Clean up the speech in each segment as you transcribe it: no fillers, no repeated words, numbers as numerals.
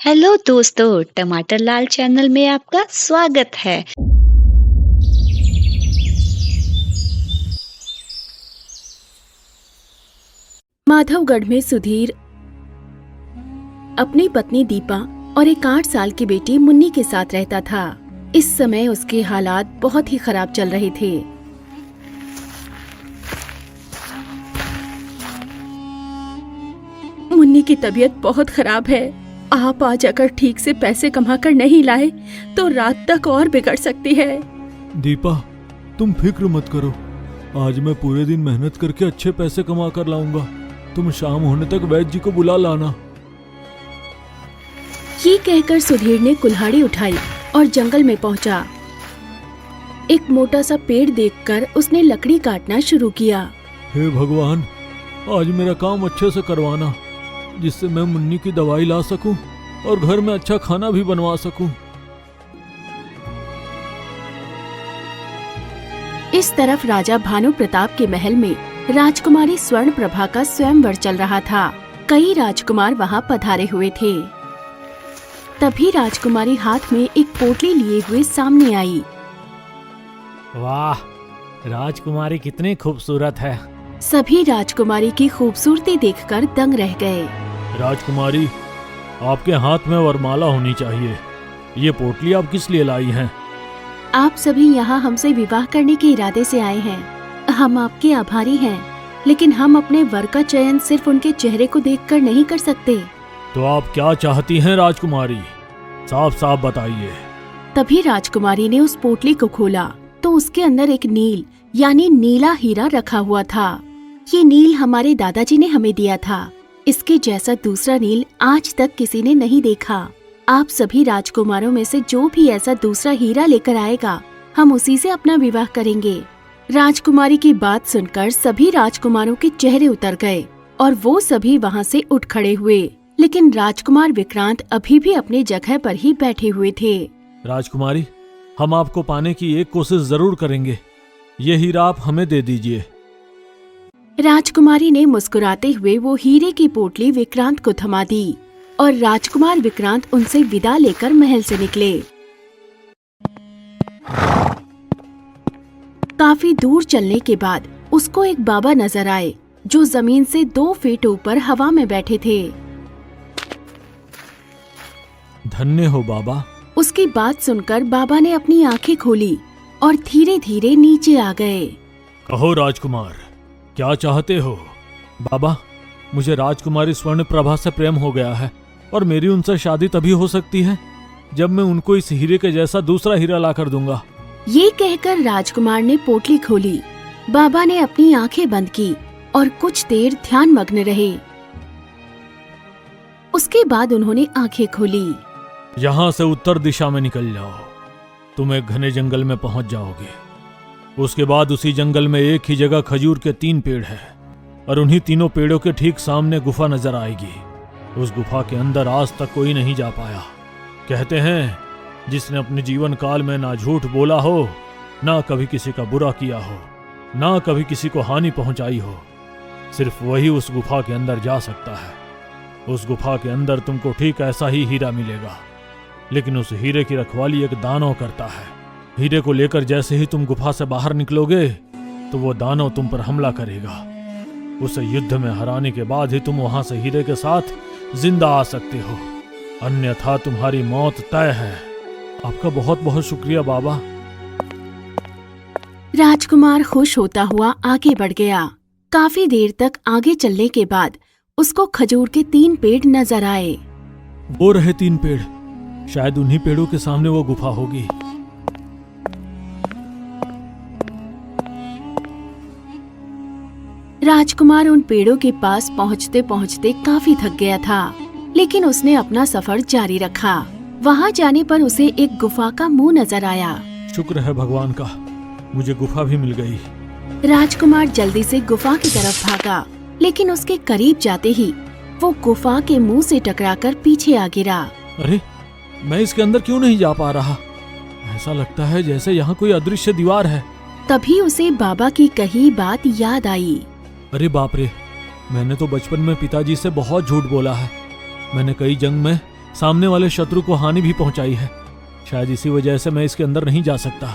Hello दोस्तों, टमाटर लाल channel में आपका स्वागत है। माधवगढ़ में सुधीर अपनी पत्नी दीपा और एक 8 साल की बेटी मुन्नी के साथ रहता था। इस समय उसके हालात बहुत ही खराब चल रहे थे। मुन्नी की तबीयत बहुत खराब है। आप आज अगर ठीक से पैसे कमाकर नहीं लाए तो रात तक और बिगड़ सकती है। दीपा, तुम फिक्र मत करो। आज मैं पूरे दिन मेहनत करके अच्छे पैसे कमा कर लाऊंगा। तुम शाम होने तक वैद्य जी को बुला लाना। ये कहकर सुधीर ने कुल्हाड़ी उठाई और जंगल में पहुंचा। एक मोटा सा पेड़ देखकर उसने लकड़ी काटना शुरू किया। हे भगवान, आज मेरा काम अच्छे से करवाना, जिससे मैं मुन्नी की दवाई ला सकूं और घर में अच्छा खाना भी बनवा सकूं। इस तरफ राजा भानु प्रताप के महल में राजकुमारी स्वर्ण प्रभा का स्वयंवर चल रहा था। कई राजकुमार वहां पधारे हुए थे। तभी राजकुमारी हाथ में एक पोटली लिए हुए सामने आई। वाह, राजकुमारी कितनी खूबसूरत है। सभी राजकुमारी की खूबसूरती देखकर दंग रह गए। राजकुमारी, आपके हाथ में वरमाला होनी चाहिए। ये पोटली आप किस लिए लाई हैं? आप सभी यहाँ हमसे विवाह करने के इरादे से आए हैं। हम आपके आभारी हैं, लेकिन हम अपने वर का चयन सिर्फ उनके चेहरे को देखकर नहीं कर सकते। तो आप क्या चाहती हैं राजकुमारी? साफ साफ बताइए। तभी राजकुमारी ने उस पोटली को खोला तो उसके अंदर एक नील यानी नीला हीरा रखा हुआ था। ये नील हमारे दादाजी ने हमें दिया था। इसके जैसा दूसरा नील आज तक किसी ने नहीं देखा। आप सभी राजकुमारों में से जो भी ऐसा दूसरा हीरा लेकर आएगा, हम उसी से अपना विवाह करेंगे। राजकुमारी की बात सुनकर सभी राजकुमारों के चेहरे उतर गए और वो सभी वहाँ से उठ खड़े हुए। लेकिन राजकुमार विक्रांत अभी भी अपनी जगह पर ही बैठे हुए थे। राजकुमारी, हम आपको पाने की एक कोशिश जरूर करेंगे। ये हीरा आप हमें दे दीजिए। राजकुमारी ने मुस्कुराते हुए वो हीरे की पोटली विक्रांत को थमा दी और राजकुमार विक्रांत उनसे विदा लेकर महल से निकले। काफी दूर चलने के बाद उसको एक बाबा नजर आए जो जमीन से 2 फीट ऊपर हवा में बैठे थे। धन्य हो बाबा। उसकी बात सुनकर बाबा ने अपनी आंखें खोली और धीरे धीरे नीचे आ गए। कहो राजकुमार, क्या चाहते हो? बाबा, मुझे राजकुमारी स्वर्ण प्रभा से प्रेम हो गया है और मेरी उनसे शादी तभी हो सकती है जब मैं उनको इस हीरे के जैसा दूसरा हीरा लाकर दूंगा। ये कहकर राजकुमार ने पोटली खोली। बाबा ने अपनी आंखें बंद की और कुछ देर ध्यान मग्न रहे। उसके बाद उन्होंने आंखें खोली। यहाँ से उत्तर दिशा में निकल जाओ। तुम एक घने जंगल में पहुंच जाओगे। उसके बाद उसी जंगल में एक ही जगह खजूर के 3 पेड़ हैं और उन्हीं तीनों पेड़ों के ठीक सामने गुफा नजर आएगी। उस गुफा के अंदर आज तक कोई नहीं जा पाया। कहते हैं, जिसने अपने जीवन काल में ना झूठ बोला हो, ना कभी किसी का बुरा किया हो, ना कभी किसी को हानि पहुंचाई हो, सिर्फ वही उस गुफा के अंदर जा सकता है। उस गुफा के अंदर तुमको ठीक ऐसा ही हीरा मिलेगा, लेकिन उस हीरे की रखवाली एक दानव करता है। हीरे को लेकर जैसे ही तुम गुफा से बाहर निकलोगे तो वो दानव तुम पर हमला करेगा। उसे युद्ध में हराने के बाद ही तुम वहां से हीरे के साथ जिंदा आ सकते हो, अन्यथा तुम्हारी मौत तय है। आपका बहुत बहुत शुक्रिया बाबा। राजकुमार खुश होता हुआ आगे बढ़ गया। काफी देर तक आगे चलने के बाद उसको खजूर के 3 पेड़ नजर आए। वो रहे 3 पेड़। शायद उन्हीं पेड़ों के सामने वो गुफा होगी। राजकुमार उन पेड़ों के पास पहुँचते पहुँचते काफी थक गया था, लेकिन उसने अपना सफर जारी रखा। वहाँ जाने पर उसे एक गुफा का मुंह नजर आया। शुक्र है भगवान का, मुझे गुफा भी मिल गई। राजकुमार जल्दी से गुफा की तरफ भागा, लेकिन उसके करीब जाते ही वो गुफा के मुंह से टकराकर पीछे आ गिरा। अरे, मैं इसके अंदर क्यों नहीं जा पा रहा? ऐसा लगता है जैसे यहाँ कोई अदृश्य दीवार है। तभी उसे बाबा की कही बात याद आई। अरे बाप रे, मैंने तो बचपन में पिताजी से बहुत झूठ बोला है। मैंने कई जंग में सामने वाले शत्रु को हानि भी पहुंचाई है। शायद इसी वजह से मैं इसके अंदर नहीं जा सकता।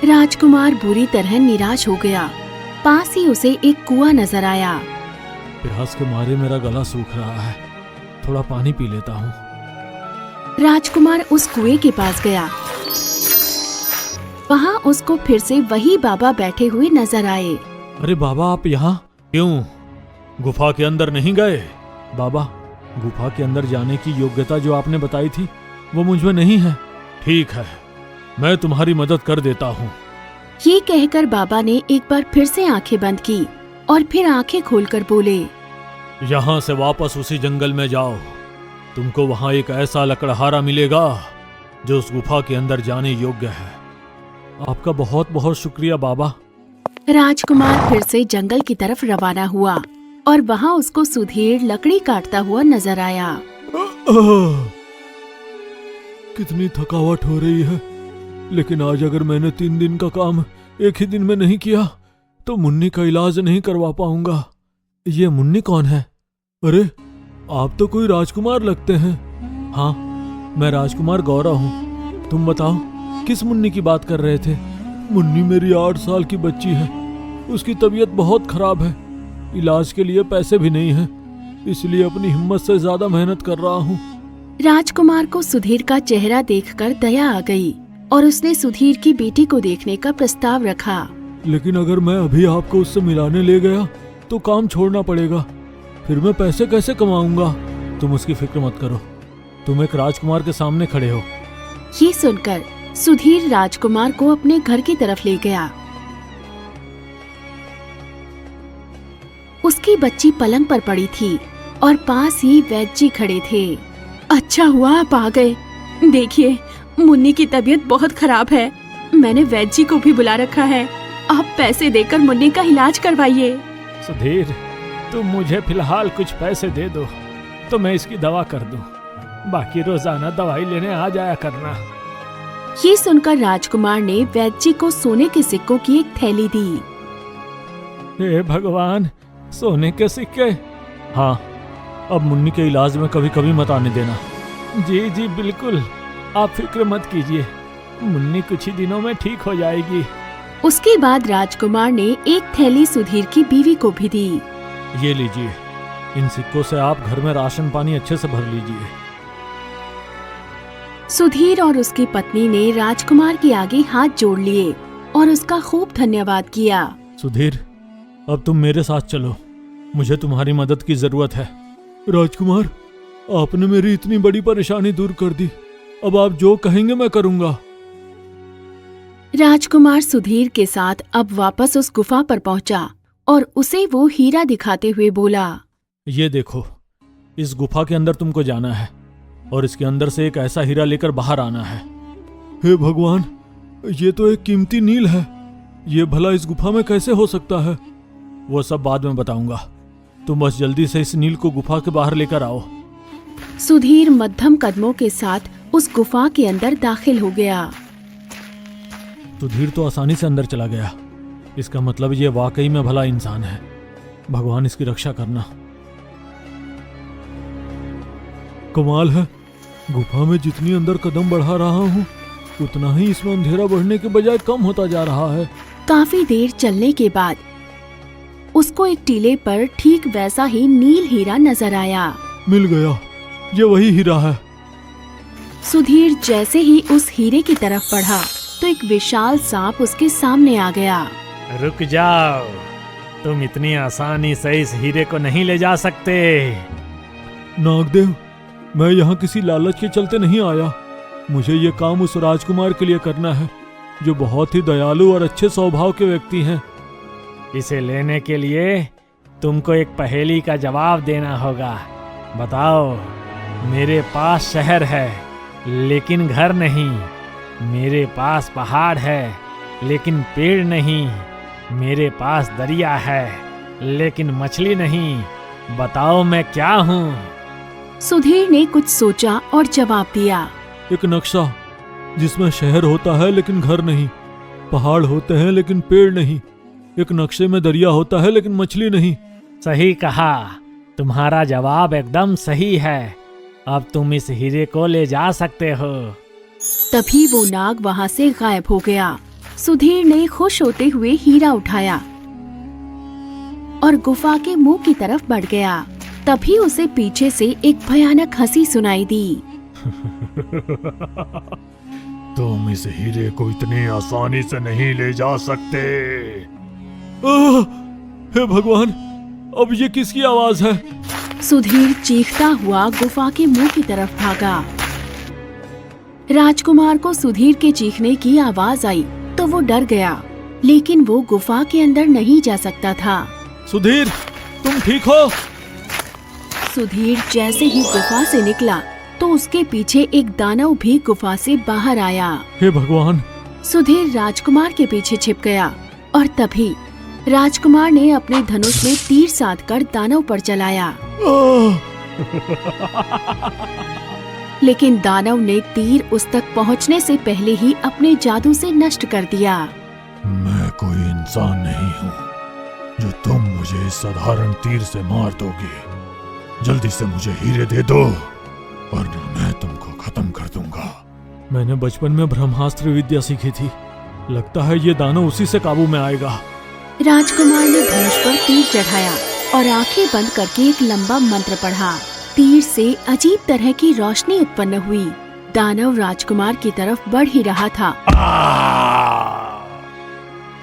राजकुमार बुरी तरह निराश हो गया। पास ही उसे एक कुआं नजर आया। प्यास के मारे मेरा गला सूख रहा है, थोड़ा पानी पी लेता हूँ। राजकुमार उस कुएं के पास गया। वहाँ उसको फिर से वही बाबा बैठे हुए नजर आए। अरे बाबा, आप यहाँ क्यों? गुफा के अंदर नहीं गए? बाबा, गुफा के अंदर जाने की योग्यता जो आपने बताई थी वो मुझ में नहीं है। ठीक है, मैं तुम्हारी मदद कर देता हूँ। ये कहकर बाबा ने एक बार फिर से आंखें बंद की और फिर आंखें खोलकर बोले, यहाँ से वापस उसी जंगल में जाओ। तुमको वहाँ एक ऐसा लकड़हारा मिलेगा जो उस गुफा के अंदर जाने योग्य है। आपका बहुत बहुत शुक्रिया बाबा। राजकुमार फिर से जंगल की तरफ रवाना हुआ और वहाँ उसको सुधीर लकड़ी काटता हुआ नजर आया। कितनी थकावट हो रही है, लेकिन आज अगर मैंने 3 दिन का काम एक ही दिन में नहीं किया तो मुन्नी का इलाज नहीं करवा पाऊंगा। ये मुन्नी कौन है? अरे, आप तो कोई राजकुमार लगते हैं। हाँ, मैं राजकुमार गौरव हूँ। तुम बताओ, किस मुन्नी की बात कर रहे थे? मुन्नी मेरी 8 साल की बच्ची है। उसकी तबीयत बहुत खराब है, इलाज के लिए पैसे भी नहीं हैं, इसलिए अपनी हिम्मत से ज्यादा मेहनत कर रहा हूँ। राजकुमार को सुधीर का चेहरा देखकर दया आ गई और उसने सुधीर की बेटी को देखने का प्रस्ताव रखा। लेकिन अगर मैं अभी आपको उससे मिलाने ले गया तो काम छोड़ना पड़ेगा, फिर मैं पैसे कैसे कमाऊंगा? तुम उसकी फिक्र मत करो, तुम एक राजकुमार के सामने खड़े हो। ये सुनकर सुधीर राजकुमार को अपने घर की तरफ ले गया। उसकी बच्ची पलंग पर पड़ी थी और पास ही वैद्य जी खड़े थे। अच्छा हुआ आप आ गए। देखिए, मुन्नी की तबीयत बहुत खराब है। मैंने वैद्य जी को भी बुला रखा है। आप पैसे देकर मुन्नी का इलाज करवाइए। सुधीर, तुम मुझे फिलहाल कुछ पैसे दे दो तो मैं इसकी दवा कर दूं। बाकी रोजाना दवाई लेने आ जाया करना। ये सुनकर राजकुमार ने वैद्य जी को सोने के सिक्कों की एक थैली दी। हे भगवान, सोने के सिक्के? हाँ, अब मुन्नी के इलाज में कभी कभी मत आने देना। जी जी बिल्कुल, आप फिक्र मत कीजिए, मुन्नी कुछ ही दिनों में ठीक हो जाएगी। उसके बाद राजकुमार ने एक थैली सुधीर की बीवी को भी दी। ये लीजिए, इन सिक्कों से आप घर में राशन पानी अच्छे से भर लीजिए। सुधीर और उसकी पत्नी ने राजकुमार के आगे हाथ जोड़ लिए और उसका खूब धन्यवाद किया। सुधीर, अब तुम मेरे साथ चलो, मुझे तुम्हारी मदद की जरूरत है। राजकुमार, आपने मेरी इतनी बड़ी परेशानी दूर कर दी, अब आप जो कहेंगे मैं करूंगा। राजकुमार सुधीर के साथ अब वापस उस गुफा पर पहुंचा और उसे वो हीरा दिखाते हुए बोला, ये देखो, इस गुफा के अंदर तुमको जाना है और इसके अंदर से एक ऐसा हीरा लेकर बाहर आना है। हे भगवान, ये तो एक कीमती नील है। ये भला इस गुफा में कैसे हो सकता है? वो सब बाद में बताऊंगा, तुम बस जल्दी से इस नील को गुफा के बाहर लेकर आओ। सुधीर मध्यम कदमों के साथ उस गुफा के अंदर दाखिल हो गया। सुधीर तो आसानी से अंदर चला गया, इसका मतलब ये वाकई में भला इंसान है। भगवान इसकी रक्षा करना। कमाल है, गुफा में जितनी अंदर कदम बढ़ा रहा हूँ उतना ही इसमें अंधेरा बढ़ने के बजाय कम होता जा रहा है। काफी देर चलने के बाद उसको एक टीले पर ठीक वैसा ही नील हीरा नजर आया। मिल गया, ये वही हीरा है। सुधीर जैसे ही उस हीरे की तरफ बढ़ा तो एक विशाल सांप उसके सामने आ गया। रुक जाओ, तुम इतनी आसानी से इस हीरे को नहीं ले जा सकते। नागदेव, मैं यहाँ किसी लालच के चलते नहीं आया। मुझे ये काम उस राजकुमार के लिए करना है जो बहुत ही दयालु और अच्छे स्वभाव के व्यक्ति हैं। इसे लेने के लिए तुमको एक पहेली का जवाब देना होगा। बताओ, मेरे पास शहर है लेकिन घर नहीं, मेरे पास पहाड़ है लेकिन पेड़ नहीं, मेरे पास दरिया है लेकिन मछली नहीं। बताओ मैं क्या हूँ? सुधीर ने कुछ सोचा और जवाब दिया, एक नक्शा जिसमें शहर होता है लेकिन घर नहीं, पहाड़ होते हैं लेकिन पेड़ नहीं, एक नक्शे में दरिया होता है लेकिन मछली नहीं। सही कहा, तुम्हारा जवाब एकदम सही है। अब तुम इस हीरे को ले जा सकते हो। तभी वो नाग वहाँ से गायब हो गया। सुधीर ने खुश होते हुए हीरा उठाया और गुफा के मुंह की तरफ बढ़ गया। तभी उसे पीछे से एक भयानक हंसी सुनाई दी। तुम इस हीरे को इतनी आसानी से नहीं ले जा सकते। हे भगवान, अब ये किसकी आवाज है? सुधीर चीखता हुआ गुफा के मुंह की तरफ भागा। राजकुमार को सुधीर के चीखने की आवाज आई तो वो डर गया, लेकिन वो गुफा के अंदर नहीं जा सकता था। सुधीर, तुम ठीक हो? सुधीर जैसे ही गुफा से निकला तो उसके पीछे एक दानव भी गुफा से बाहर आया। हे भगवान! सुधीर राजकुमार के पीछे छिप गया और तभी राजकुमार ने अपने धनुष में तीर साधकर दानव पर चलाया। लेकिन दानव ने तीर उस तक पहुंचने से पहले ही अपने जादू से नष्ट कर दिया। मैं कोई इंसान नहीं हूँ जो तुम मुझे इस साधारण तीर से मार दोगे। जल्दी से मुझे हीरे दे दो वरना मैं तुमको खत्म कर दूंगा। मैंने बचपन में ब्रह्मास्त्र विद्या सीखी थी। लगता है ये दानव उसी से काबू में आएगा। राजकुमार ने धनुष पर तीर चढ़ाया और आंखें बंद करके एक लंबा मंत्र पढ़ा। तीर से अजीब तरह की रोशनी उत्पन्न हुई। दानव राजकुमार की तरफ बढ़ ही रहा था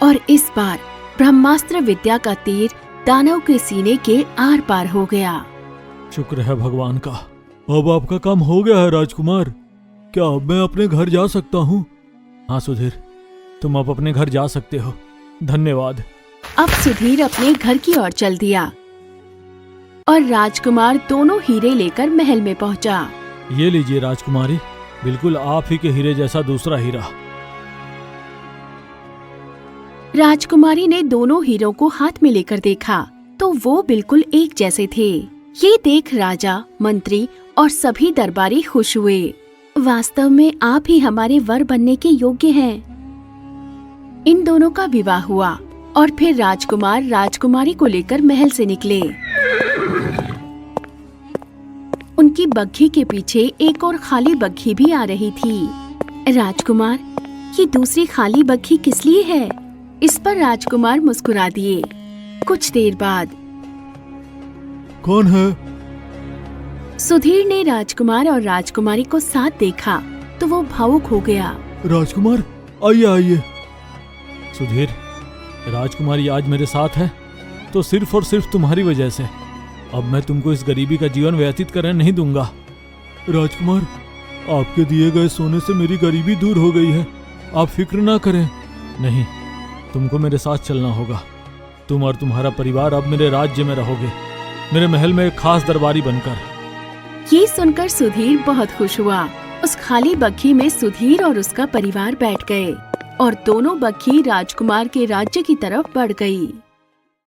और इस बार ब्रह्मास्त्र विद्या का तीर दानव के सीने के आर पार हो गया। शुक्र है भगवान का, अब आपका काम हो गया है राजकुमार। क्या अब मैं अपने घर जा सकता हूँ? हाँ सुधीर, तुम अब अपने घर जा सकते हो। धन्यवाद। अब सुधीर अपने घर की ओर चल दिया और राजकुमार दोनों हीरे लेकर महल में पहुंचा। ये लीजिए राजकुमारी, बिल्कुल आप ही के हीरे जैसा दूसरा हीरा। राजकुमारी ने दोनों हीरों को हाथ में लेकर देखा तो वो बिल्कुल एक जैसे थे। ये देख राजा, मंत्री और सभी दरबारी खुश हुए। वास्तव में आप ही हमारे वर बनने के योग्य हैं। इन दोनों का विवाह हुआ और फिर राजकुमार राजकुमारी को लेकर महल से निकले। उनकी बग्घी के पीछे एक और खाली बग्घी भी आ रही थी। राजकुमार, ये दूसरी खाली बग्घी किस लिए है? इस पर राजकुमार मुस्कुरा दिए। कुछ देर बाद कौन है? सुधीर ने राजकुमार और राजकुमारी को साथ देखा तो वो भावुक हो गया। राजकुमार, आइए आइए। सुधीर, राजकुमारी आज मेरे साथ है तो सिर्फ और सिर्फ तुम्हारी वजह से। अब मैं तुमको इस गरीबी का जीवन व्यतीत करने नहीं दूंगा। राजकुमार, आपके दिए गए सोने से मेरी गरीबी दूर हो गई है। आप फिक्र ना करें। नहीं, तुमको मेरे साथ चलना होगा। तुम और तुम्हारा परिवार अब मेरे राज्य में रहोगे, मेरे महल में एक खास दरबारी बनकर। ये सुनकर सुधीर बहुत खुश हुआ। उस खाली बग्घी में सुधीर और उसका परिवार बैठ गए और दोनों बग्घी राजकुमार के राज्य की तरफ बढ़ गई।